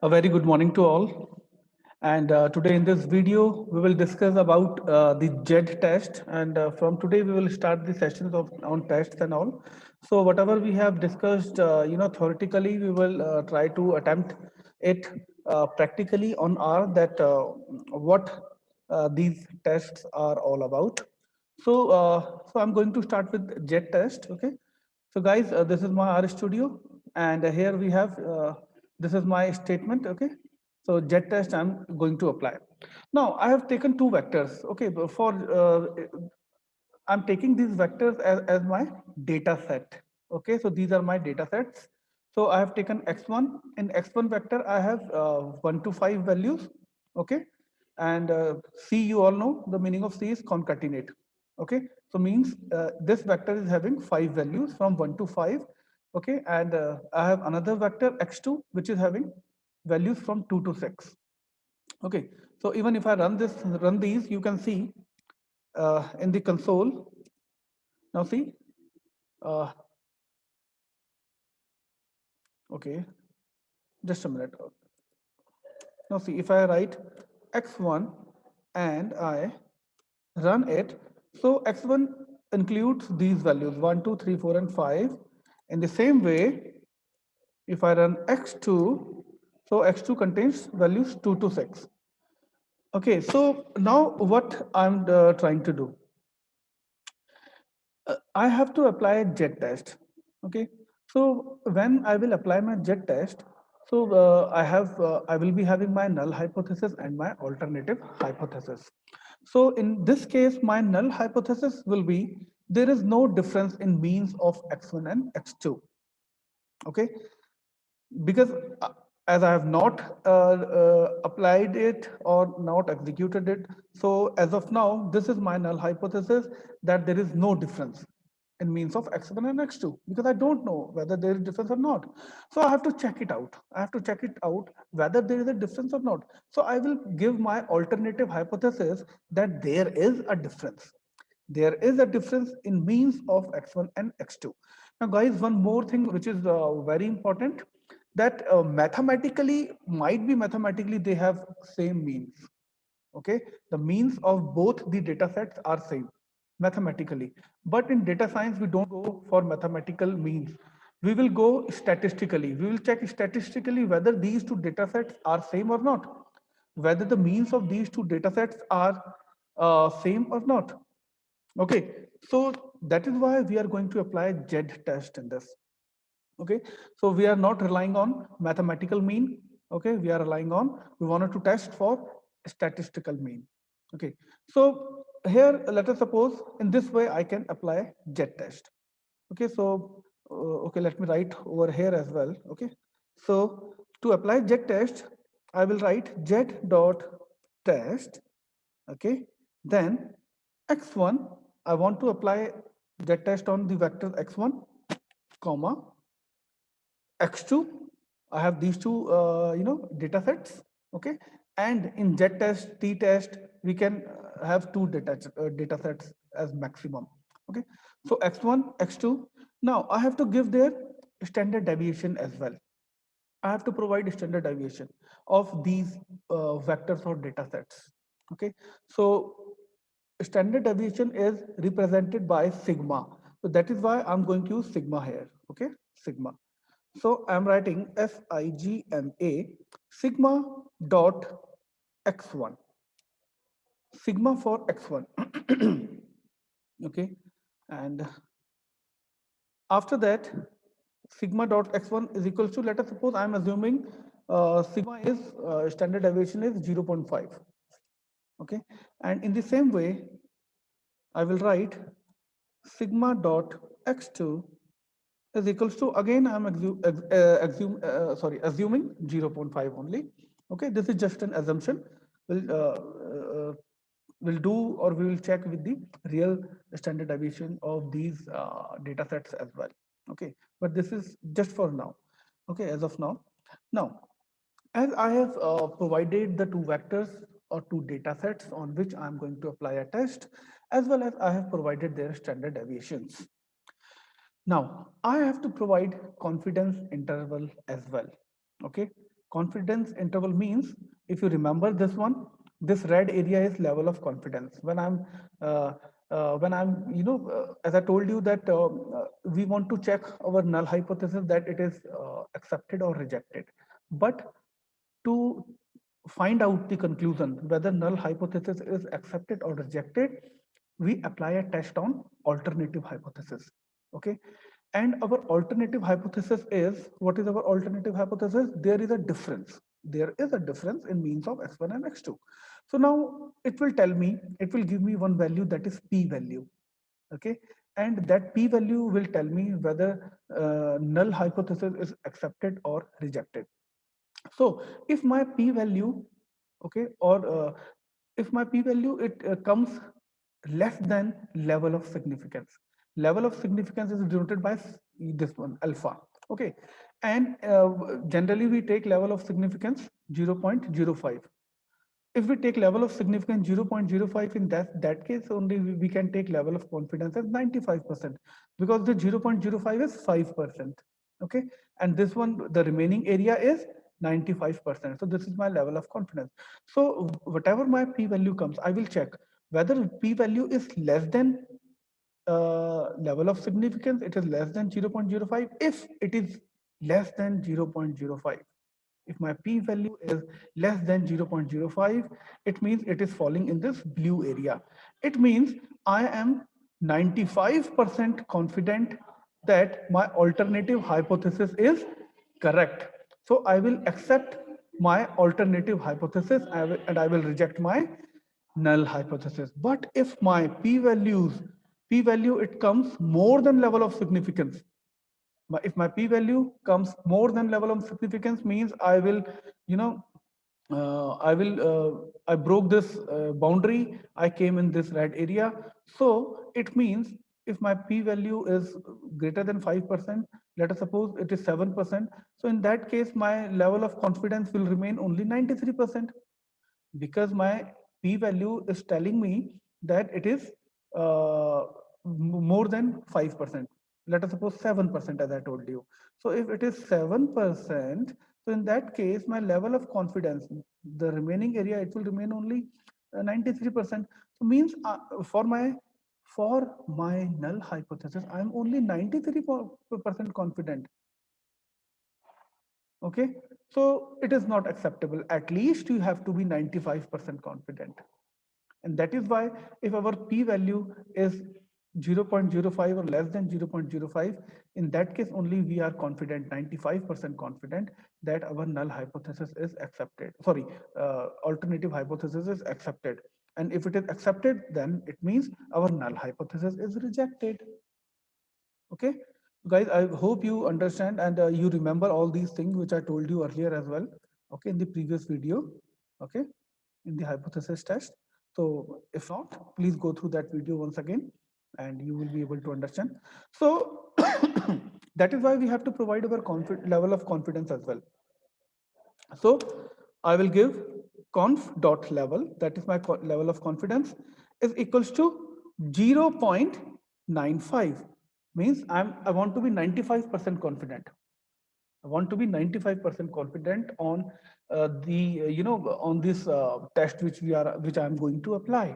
A very good morning to all. And today in this video, we will discuss about the JED test. And from today, we will start the sessions on tests and all. So whatever we have discussed, theoretically, we will try to attempt it practically on R that what these tests are all about. So I'm going to start with JED test. Okay. So guys, this is my R studio, and here we have this is my statement. Okay, so jet test I'm going to apply. Now I have taken two vectors. Okay, but for I'm taking these vectors as my data set. Okay, so these are my data sets. So I have taken x1. In x1 vector, I have 1 to 5 values. Okay, and C, you all know the meaning of C is concatenate. Okay, so means this vector is having 5 values from 1 to 5. Okay, and I have another vector x2 which is having values from 2 to 6. Okay, so even if I run these, you can see in the console. Now see, uh, okay, just a minute. Now see, if I write x1 and I run it, so x1 includes these values 1, 2, 3, 4, and 5. In the same way, if I run x2, so x2 contains values 2 to 6. Okay, so now what I'm trying to do, I have to apply a jet test. Okay, so when I will apply my jet test, so I will be having my null hypothesis and my alternative hypothesis. So in this case, my null hypothesis will be there is no difference in means of x1 and x2. Okay, because as I have not applied it or not executed it, so as of now, this is my null hypothesis that there is no difference in means of x1 and x2 because I don't know whether there is difference or not. So I have to check it out. I have to check it out whether there is a difference or not. So I will give my alternative hypothesis that there is a difference. There is a difference in means of x1 and x2. Now guys, one more thing which is very important, that mathematically they have same means. Okay, the means of both the data sets are same mathematically, but in data science we don't go for mathematical means. We will go statistically. We will check statistically whether these two data sets are same or not, whether the means of these two data sets are same or not. Okay, so that is why we are going to apply JED test in this. Okay, so we are not relying on mathematical mean. Okay, we are relying on, we wanted to test for statistical mean. Okay, so here let us suppose in this way I can apply JED test. Okay, so okay, let me write over here as well. Okay, so to apply JED test, I will write JED dot test. Okay, then x1, I want to apply JED test on the vector x1, comma x2. I have these two data sets. Okay, and in z test, t test, we can have two data sets as maximum. Okay, so x1, x2. Now I have to give their standard deviation as well. I have to provide standard deviation of these vectors or data sets. Okay, so standard deviation is represented by sigma. So that is why I'm going to use sigma here. Okay, sigma. So I'm writing SIGMA sigma dot x1, sigma for x1. Okay, and after that, sigma dot x1 is equals to, let us suppose I'm assuming sigma is standard deviation is 0.5. Okay, and in the same way, I will write sigma dot x2 is equals to, again I'm assuming 0.5 only. Okay, this is just an assumption. We'll do, or we will check with the real standard deviation of these data sets as well. Okay, but this is just for now. Okay, as of now, as I have provided the two vectors or two data sets on which I'm going to apply a test, as well as I have provided their standard deviations. Now, I have to provide confidence interval as well. Okay. Confidence interval means, if you remember this one, this red area is level of confidence. When I'm, as I told you that we want to check our null hypothesis that it is accepted or rejected. But to find out the conclusion whether null hypothesis is accepted or rejected, we apply a test on alternative hypothesis. Okay. And our alternative hypothesis is, what is our alternative hypothesis? There is a difference. There is a difference in means of x1 and x2. So now it will tell me, it will give me one value, that is p value. Okay. And that p value will tell me whether null hypothesis is accepted or rejected. So if my p value, okay, or if my p value, it comes less than level of significance. Level of significance is denoted by this one, alpha. Okay. And generally we take level of significance 0.05. If we take level of significance 0.05, in that case only we can take level of confidence as 95%, because the 0.05 is 5%. Okay. And this one, the remaining area is 95%. So this is my level of confidence. So whatever my p value comes, I will check whether p value is less than level of significance, it is less than 0.05. If it is less than 0.05, if my p value is less than 0.05, it means it is falling in this blue area. It means I am 95% confident that my alternative hypothesis is correct. So I will accept my alternative hypothesis, and I will reject my null hypothesis. But if my p value, it comes more than level of significance, if my p-value comes more than level of significance, means I will, you know, I broke this boundary, I came in this red area. So it means if my p-value is greater than 5%, let us suppose it is 7%. So in that case, my level of confidence will remain only 93%, because my p-value is telling me that it is more than 5%. Let us suppose 7%, as I told you. So if it is 7%, so in that case, my level of confidence, the remaining area, it will remain only 93%. So means for my null hypothesis, I am only 93% confident. Okay, so it is not acceptable. At least you have to be 95% confident. And that is why if our p-value is 0.05 or less than 0.05, in that case only we are confident, 95% confident, that our null hypothesis is accepted. Sorry, alternative hypothesis is accepted. And if it is accepted, then it means our null hypothesis is rejected. Okay, guys, I hope you understand, and you remember all these things which I told you earlier as well. Okay, in the previous video. Okay, in the hypothesis test. So if not, please go through that video once again and you will be able to understand. So that is why we have to provide our level of confidence as well. So I will give conf dot level, that is my level of confidence, is equals to 0.95. Means I want to be 95% confident. I want to be 95% confident on on this test which I am going to apply.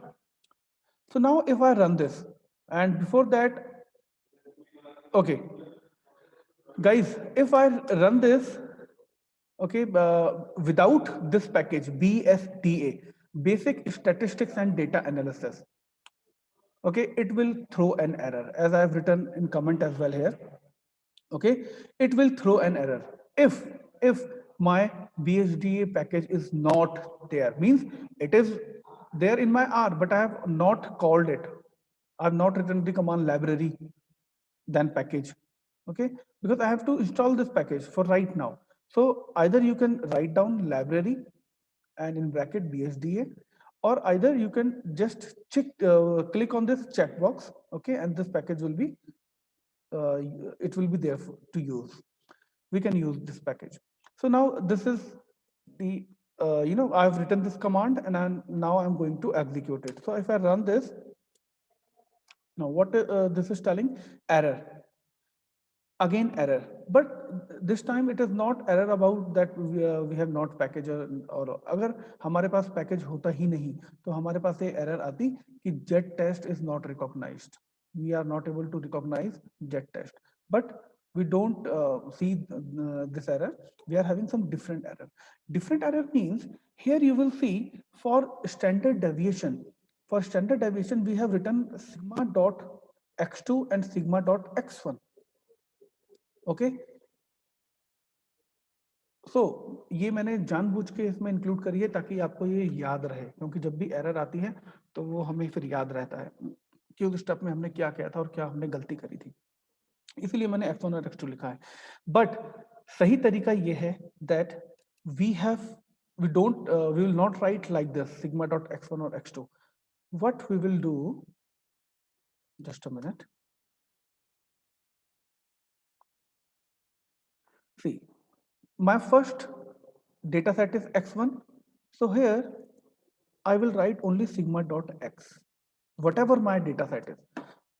So now if I run this, and before that, okay, guys, if I run this, okay, without this package BSDA, Basic Statistics and Data Analysis, okay, it will throw an error, as I have written in comment as well here. Okay, it will throw an error if my BSDA package is not there. Means it is there in my R, but I have not called it. I have not written the command library then package. Okay, because I have to install this package for right now. So either you can write down library and in bracket BSDA, or either you can just click on this checkbox. Okay, and this package will be uh, it will be there to use. We can use this package. So now this is the I've written this command, and now I'm going to execute it. So if I run this, now what this is telling, error. again error, but this time it is not error about that we have not package और अगर हमारे पास package होता ही नहीं तो हमारे पास ये error आती कि jet test is not recognized, we are not able to recognize jet test, but we don't see this error, we are having some different error. Different error means here you will see for standard deviation, for standard deviation we have written sigma dot x2 and sigma dot x1. Okay so ये मैंने जानबूझ के इसमें include करी है ताकि आपको ये याद रहे, क्योंकि जब भी एरर आती है तो वो हमें फिर याद रहता है कि उस स्टेप में हमने क्या किया था और क्या हमने गलती करी थी, इसलिए मैंने x1 और x2 लिखा है. बट सही तरीका ये है that we have we will not write like this sigma dot x1 और x2. What we will do, just a minute, see my first data set is x1, so here I will write only sigma dot x, whatever my data set is.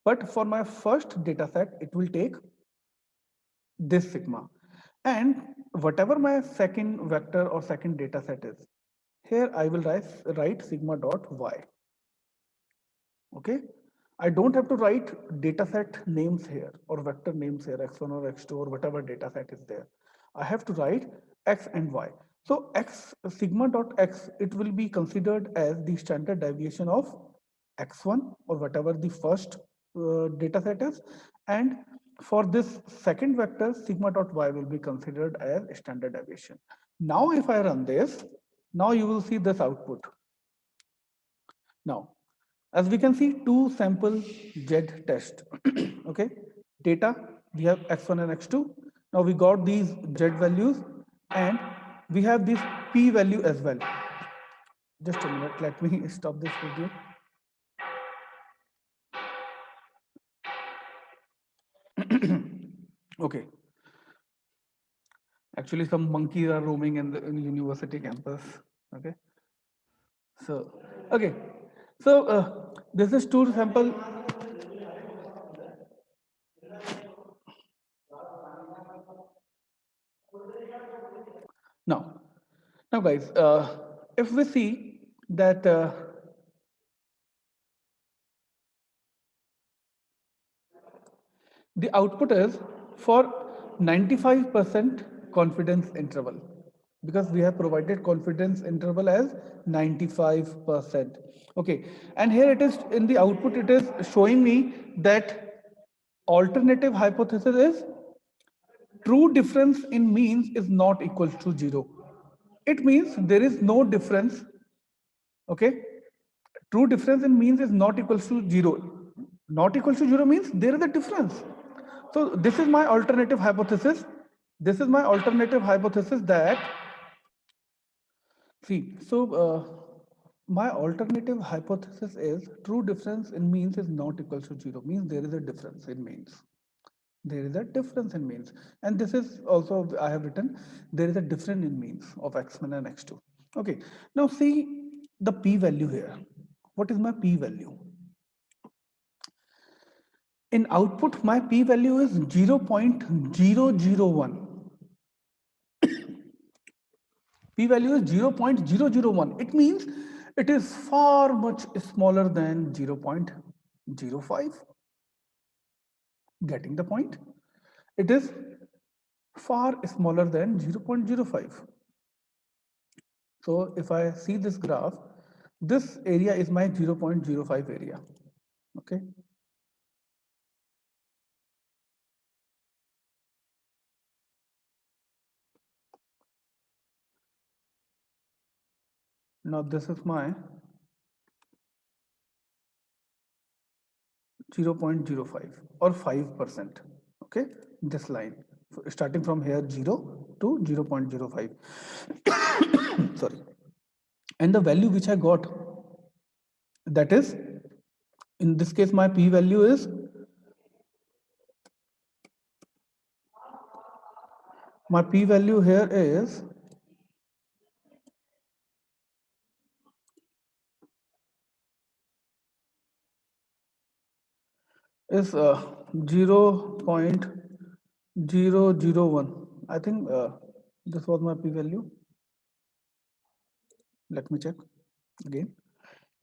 But for my first data set, it will take this sigma. And whatever my second vector or second data set is, here I will write sigma dot y. Okay. I don't have to write data set names here or vector names here, x1 or x2 or whatever data set is there. I have to write x and y. So x sigma dot x, it will be considered as the standard deviation of x1 or whatever the first data set is. And for this second vector, sigma dot y will be considered as standard deviation. Now, if I run this, now you will see this output. Now, as we can see, two sample Z test. Okay, data, we have x1 and x2. Now we got these Z values and we have this P value as well. Just a minute, let me stop this video. Okay. Actually, some monkeys are roaming in the university campus. Okay. So, okay. So this is two sample. Now guys, if we see that the output is for 95% confidence interval, because we have provided confidence interval as 95%. Okay, and here it is in the output, it is showing me that alternative hypothesis is true difference in means is not equal to 0. It means there is no difference. Okay, true difference in means is not equal to 0. Not equal to 0 means there is a difference. So this is my alternative hypothesis. This is my alternative hypothesis that, see, so my alternative hypothesis is true difference in means is not equal to 0, means there is a difference in means. There is a difference in means. And this is also, I have written, there is a difference in means of x1 and x2. Okay, now see the p-value here. What is my p-value? In output, my p-value is 0.001. P-value is 0.001. It means it is far much smaller than 0.05. Getting the point? It is far smaller than 0.05. So if I see this graph, this area is my 0.05 area. Okay. Now this is my 0.05 or 5%. Okay, this line starting from here 0 to 0.05. Sorry. And the value which I got, that is, in this case my p-value is here is 0.001. 001. I think this was my p-value. Let me check again.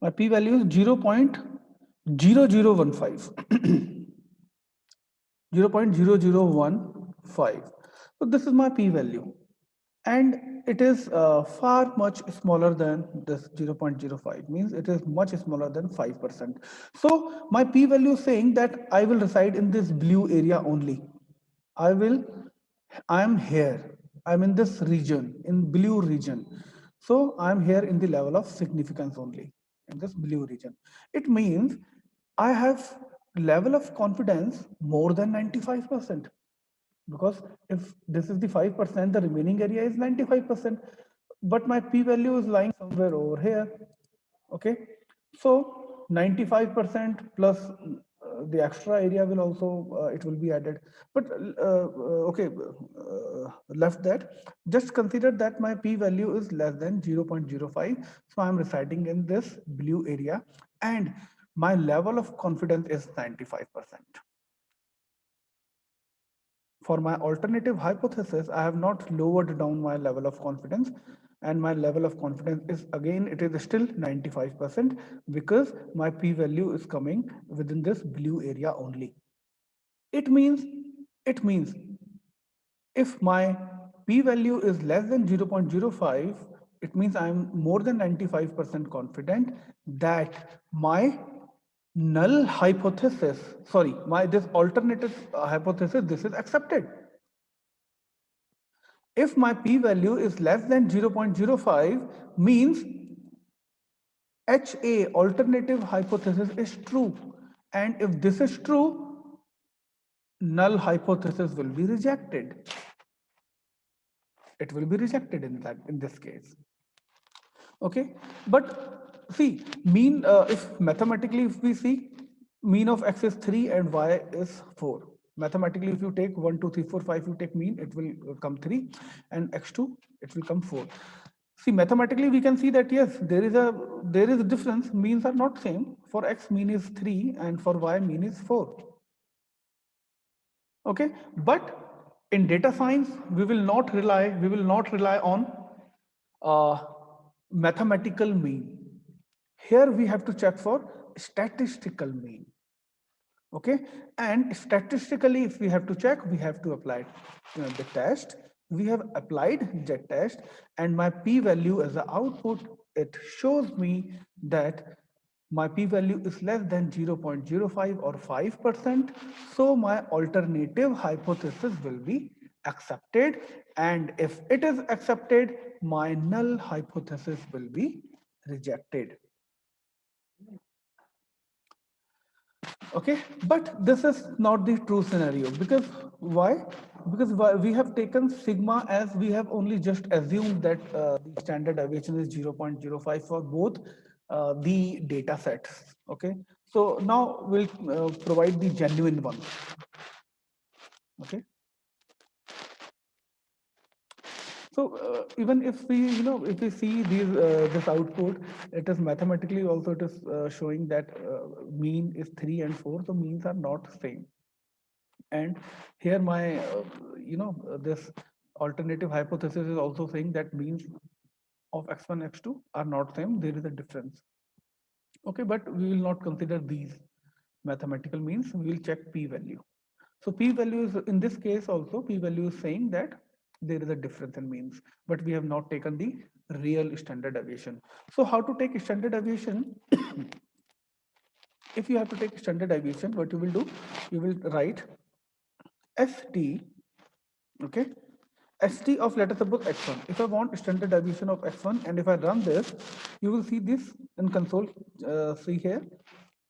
My p-value is 0.0015. 0.0015. So this is my p-value. And it is far much smaller than this 0.05, means it is much smaller than 5%. So my p-value is saying that I will reside in this blue area only. I'm here, I'm in this region, in blue region. So I'm here in the level of significance only, in this blue region. It means I have level of confidence more than 95%. Because if this is the 5%, the remaining area is 95%, but my p-value is lying somewhere over here. Okay, so 95% plus the extra area will also it will be added. But okay, left that, just consider that my p-value is less than 0.05, so I'm residing in this blue area and my level of confidence is 95%. For my alternative hypothesis, I have not lowered down my level of confidence, and my level of confidence is again, it is still 95% because my p-value is coming within this blue area only. It means, it means if my p-value is less than 0.05, it means I'm more than 95% confident that my null hypothesis, sorry, my this alternative hypothesis, this is accepted. If my p-value is less than 0.05, means HA, alternative hypothesis, is true. And if this is true, null hypothesis will be rejected. It will be rejected in this case. Okay, but see, mean, if mathematically, if we see, mean of x is 3 and y is 4. Mathematically, if you take 1, 2, 3, 4, 5, you take mean, it will come 3, and x2, it will come 4. See, mathematically, we can see that yes, there is a difference. Means are not same. For x, mean is 3, and for y, mean is 4. Okay, but in data science, we will not rely on uh, mathematical mean. Here we have to check for statistical mean. Okay, and statistically, if we have to check, we have to apply the test. We have applied z test, and my p-value as the output, it shows me that my p-value is less than 0.05 or 5%. So my alternative hypothesis will be accepted, and if it is accepted, my null hypothesis will be rejected. Okay, but this is not the true scenario. Because why? Because we have taken sigma as, we have only just assumed that the standard deviation is 0.05 for both the data sets. Okay, so now we'll provide the genuine one. Okay, so even if we, if we see this output, it is mathematically also, it is showing that mean is 3 and 4, so means are not same. And here my, this alternative hypothesis is also saying that means of x1, x2 are not same. There is a difference. Okay, but we will not consider these mathematical means. We will check p-value. So p-value is, in this case also, p-value is saying that there is a difference in means, but we have not taken the real standard deviation. So how to take standard deviation? If you have to take standard deviation, what you will do? You will write ST, okay, ST of, let us suppose, x1. If I want standard deviation of x1, and if I run this, you will see this in console. See here,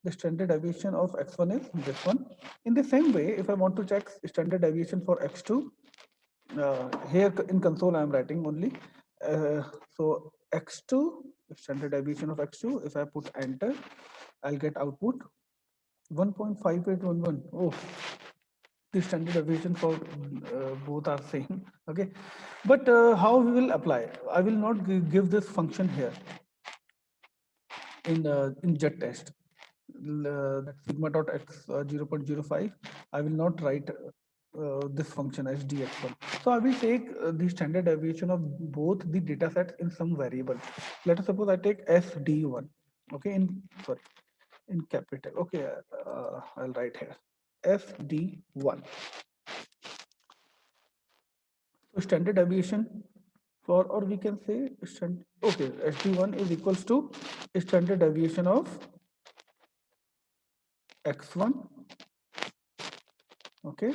the standard deviation of x1 is this one. In the same way, if I want to check standard deviation for x2, here in console I am writing only. So x2, standard deviation of x2, if I put enter, I'll get output 1.5811. Oh, the standard deviation for both are same. Okay, but how we will apply? I will not give this function here in jet test. That sigma dot x 0.05. I will not write this function hdx1. So I will take the standard deviation of both the data sets in some variable. Let us suppose I take sd1. Okay, in sorry, in capital. Okay, I'll write here sd1. So standard deviation for, or we can say okay, sd1 is equals to standard deviation of x1. Okay,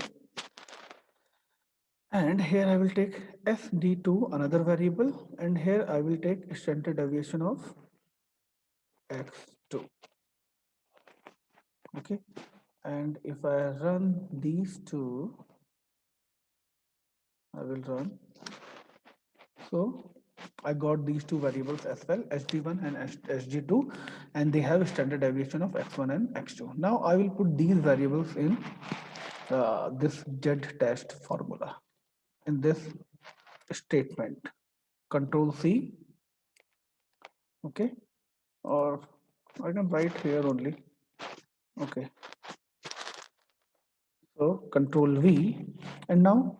and here I will take sd2, another variable, and here I will take standard deviation of x2. Okay, and if I run these two, I will run. So I got these two variables as well, sd1 and sd2, and they have a standard deviation of x1 and x2. Now I will put these variables in this z test formula, in this statement, control C. Okay, or I can write here only. Okay, so control V, and now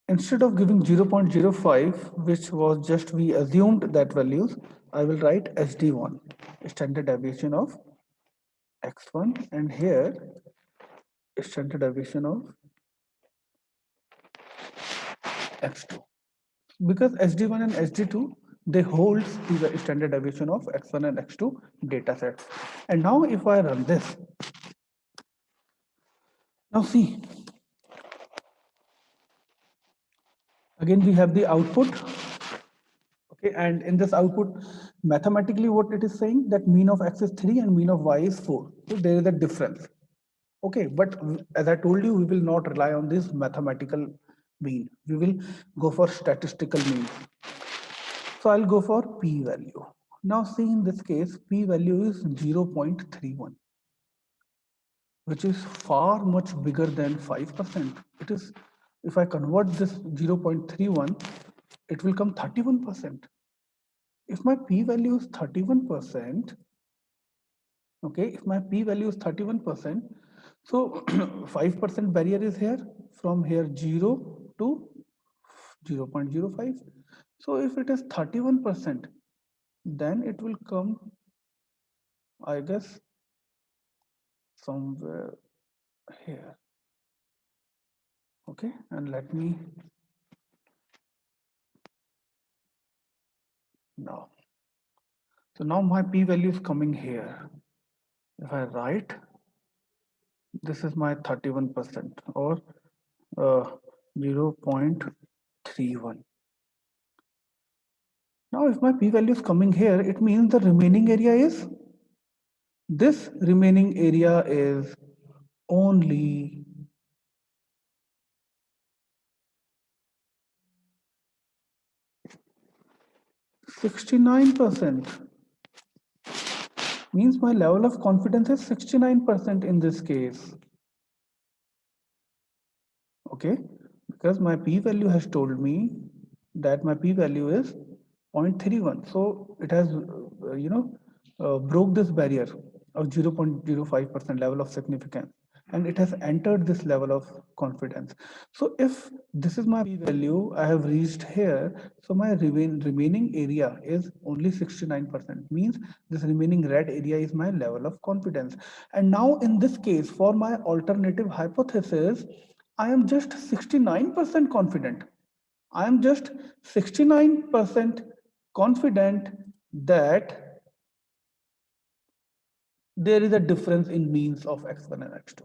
instead of giving 0.05, which was just we assumed that values, I will write SD1, standard deviation of x1, and here standard deviation of x2. Because SD1 and SD2, they hold the standard deviation of x1 and x2 data sets. And now if I run this, now see, again we have the output. Okay, and in this output, mathematically what it is saying, that mean of x is 3 and mean of y is 4. So there is a difference. Okay, but as I told you, we will not rely on this mathematical mean. We will go for statistical mean. So I'll go for p-value. Now see, in this case, p-value is 0.31, which is far much bigger than 5%. It is, if I convert this 0.31, it will come 31%. If my p-value is 31%, okay, if my p-value is 31%, so 5% barrier is here, from here 0 to 0.05. So if it is 31%, then it will come, I guess, somewhere here. Okay, and let me now. So now my p-value is coming here. If I write, this is my 31% or 0.31. Now, if my p-value is coming here, it means the remaining area is, this remaining area is only 69%. Means my level of confidence is 69% in this case. Okay, because my p-value has told me that my p-value is 0.31. So it has, broke this barrier of 0.05% level of significance, and it has entered this level of confidence. So if this is my p-value, I have reached here, so my remaining area is only 69%. Means this remaining red area is my level of confidence. And now in this case, for my alternative hypothesis, I am just 69% confident. I am just 69% confident that there is a difference in means of x1 and x2.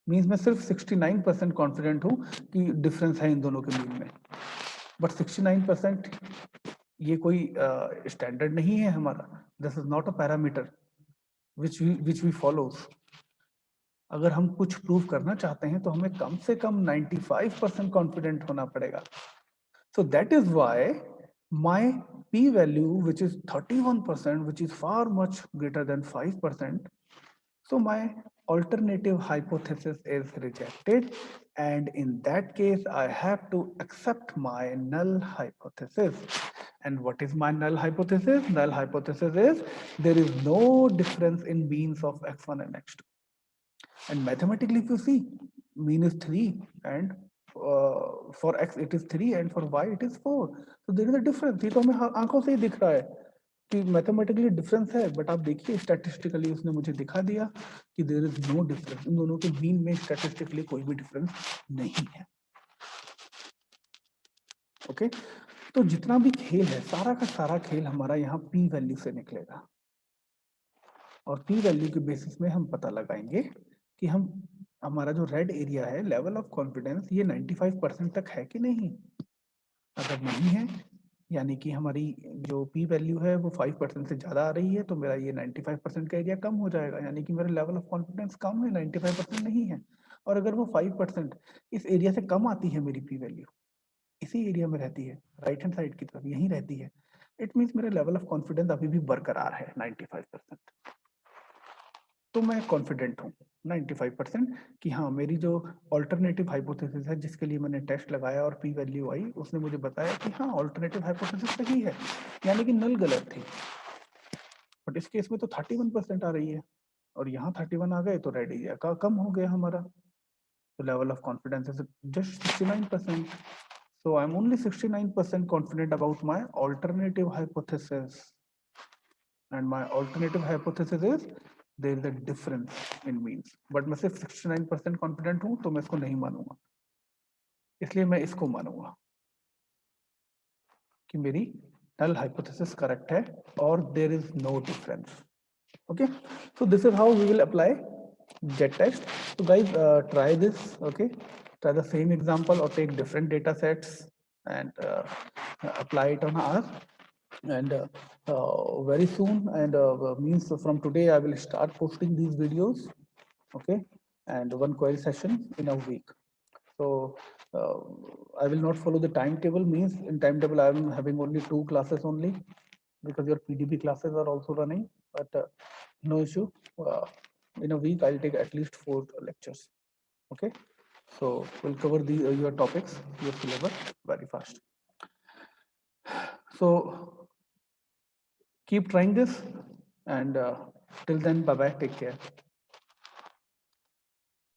Means मैं सिर्फ 69% confident हूँ कि difference है इन दोनों के mean में, but 69% ये कोई स्टैंडर्ड नहीं है हमारा. This is not a parameter which we follows. अगर हम कुछ प्रूव करना चाहते हैं तो हमें कम से कम 95% कॉन्फिडेंट होना पड़ेगा. So that is why my p-value, which is 31%, which is far much greater than 5%, so my alternative hypothesis is rejected, and in that case I have to accept my null hypothesis. And what is my null hypothesis? Null hypothesis is there is no difference in means of x1 and x2. And mathematically, if you see, mean is 3 and for x it is 3 and for y it is 4. So there is a difference. ये तो हमें आंखों से ही दिख रहा है कि mathematically difference है, बट आप देखिए स्टैटिस्टिकली उसने मुझे दिखा दिया कि देयर इज नो डिफरेंस, इन दोनों के मीन में स्टैटिस्टिकली कोई भी डिफरेंस नहीं है। ओके तो जितना भी खेल है सारा का सारा खेल हमारा यहाँ पी वैल्यू से निकलेगा और पी वैल्यू के बेसिस में हम पता लगाएंगे कि हम हमारा जो रेड एरिया है लेवल ऑफ कॉन्फिडेंस ये 95% तक है कि नहीं। अगर नहीं है यानी कि हमारी जो पी वैल्यू है वो 5% से ज़्यादा आ रही है तो मेरा ये 95% का एरिया कम हो जाएगा, यानी कि मेरा लेवल ऑफ कॉन्फिडेंस कम है, 95% नहीं है। और अगर वो 5% इस एरिया से कम आती है मेरी पी वैल्यू, इसी एरिया में रहती है राइट हैंड साइड की तरफ यहीं रहती है, इट मीन्स मेरा लेवल ऑफ कॉन्फिडेंस अभी भी बरकरार है 95%। तो मैं कॉन्फिडेंट हूँ 95% कि हाँ मेरी जो ऑल्टरनेटिव हाइपोथेसिस है जिसके लिए मैंने टेस्ट लगाया और पी वैल्यू आई उसने मुझे बताया कि हाँ ऑल्टरनेटिव हाइपोथेसिस सही है, यानी कि नल गलत थी। बट इस केस में तो 31% आ रही है और यहाँ 31 आ गए तो रेड एरिया का कम हो गया हमारा, तो level of confidence is just 69%। So I'm only 69% confident about my alternative hypothesis, and my alternative hypothesis is there is a difference in means, but मैं सिर्फ 69% confident हूँ तो मैं इसको नहीं मानूंगा, इसलिए मैं इसको मानूंगा कि मेरी null hypothesis correct है और there is no difference. Okay, so this is how we will apply jet test. So guys, try this. Okay, try the same example or take different data sets and apply it on R. And very soon, and means from today I will start posting these videos. Okay, and one query session in a week. So uh, I will not follow the timetable, means in timetable I am having only 2 classes only because your PDB classes are also running, but no issue. In a week I'll take at least 4 lectures. Okay, so we'll cover the your topics, your syllabus very fast. So keep trying this, and till then, bye bye, take care.